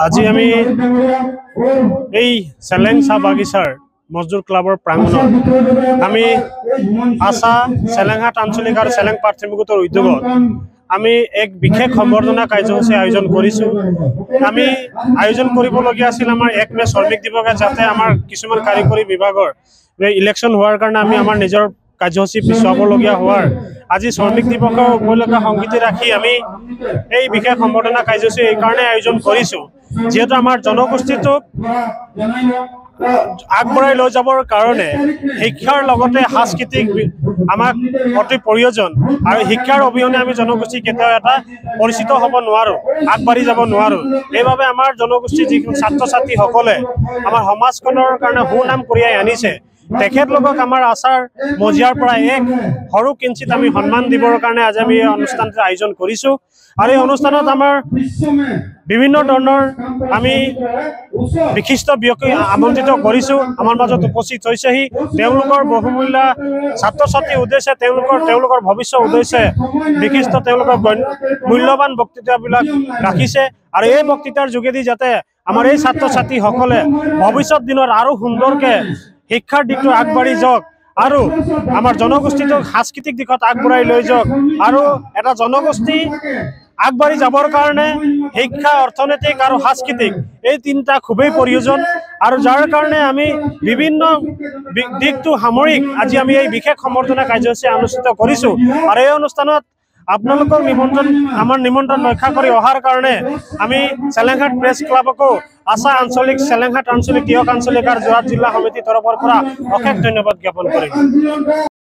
আজি আমি এই চেলেং চাহ বাগিচাৰ মজদুৰ ক্লাবৰ প্ৰাংগণত আমি আশা চেলেংহাট আঞ্চলিক আৰু চেলেং প্ৰাথমিক গোটৰ উদ্যোগত আমি এক বিশেষ সম্বৰ্ধনা কাৰ্যসূচী আয়োজন কৰিছোঁ। আমি আয়োজন কৰিবলগীয়া আছিল আমাৰ 1 মে শ্ৰমিক দিৱসে, যাতে আমাৰ কিছুমান কাৰিকৰী বিভাগৰ ইলেকশ্যন হোৱাৰ কাৰণে আমি আমাৰ নিজৰ কাৰ্যসূচী পিছুৱাবলগীয়া হোৱাৰ আজি শ্ৰমিক দিৱসৰ উপলক্ষে সংগীতি ৰাখি আমি এই বিশেষ সম্বৰ্ধনা কাৰ্যসূচী এইকাৰণে আয়োজন কৰিছোঁ, যিহেতু আমাৰ জনগোষ্ঠীটোক আগবঢ়াই লৈ যাবৰ কাৰণে শিক্ষাৰ লগতে সাংস্কৃতিক আমাক অতি প্ৰয়োজন, আৰু শিক্ষাৰ অবিহনে আমি জনগোষ্ঠী কেতিয়াও এটা পৰিচিত হ'ব নোৱাৰোঁ, আগবাঢ়ি যাব নোৱাৰোঁ। এইবাবে আমাৰ জনগোষ্ঠীৰ যিখিনি ছাত্ৰ ছাত্ৰীসকলে আমাৰ সমাজখনৰ কাৰণে সুনাম কঢ়িয়াই আনিছে, তেখেতলোকক আমাৰ আচাৰ মজিয়াৰ পৰা এক সৰু কিঞ্চিত আমি সন্মান দিবৰ কাৰণে আজি আমি এই অনুষ্ঠানটো আয়োজন কৰিছোঁ। আৰু এই অনুষ্ঠানত আমাৰ বিভিন্ন ধৰণৰ আমি বিশিষ্ট ব্যক্তি আমন্ত্ৰিত কৰিছোঁ। আমাৰ মাজত উপস্থিত হৈছেহি তেওঁলোকৰ বহুমূল্য ছাত্ৰ ছাত্ৰীৰ উদ্দেশ্যে তেওঁলোকৰ ভৱিষ্যত উদ্দেশ্যে বিশিষ্ট তেওঁলোকৰ মূল্যৱান বক্তৃতাবিলাক ৰাখিছে, আৰু এই বক্তৃতাৰ যোগেদি যাতে আমাৰ এই ছাত্ৰ ছাত্ৰীসকলে ভৱিষ্যত দিনত আৰু সুন্দৰকৈ শিক্ষাৰ দিশটো আগবাঢ়ি যাওক আৰু আমাৰ জনগোষ্ঠীটোক সাংস্কৃতিক দিশত আগবঢ়াই লৈ যাওক। আৰু এটা জনগোষ্ঠী আগবাঢ়ি যাবৰ কাৰণে শিক্ষা, অৰ্থনৈতিক আৰু সাংস্কৃতিক এই তিনিটা খুবেই প্ৰয়োজন, আৰু যাৰ কাৰণে আমি বিভিন্ন দিশটো সামৰি আজি আমি এই বিশেষ সম্বৰ্ধনা কাৰ্যসূচী অনুষ্ঠিত কৰিছোঁ। আৰু এই অনুষ্ঠানত আপোনালোকৰ আমাৰ নিমন্ত্ৰণ ৰক্ষা কৰি অহাৰ কাৰণে আমি চেলেংহাট প্ৰেছ ক্লাবকো আশা আঞ্চলিক, চেলেংহাট আঞ্চলিক, তিয়ক আঞ্চলিক আৰু যোৰহাট জিলা সমিতিৰ তৰফৰ পৰা অশেষ ধন্যবাদ জ্ঞাপন কৰিম।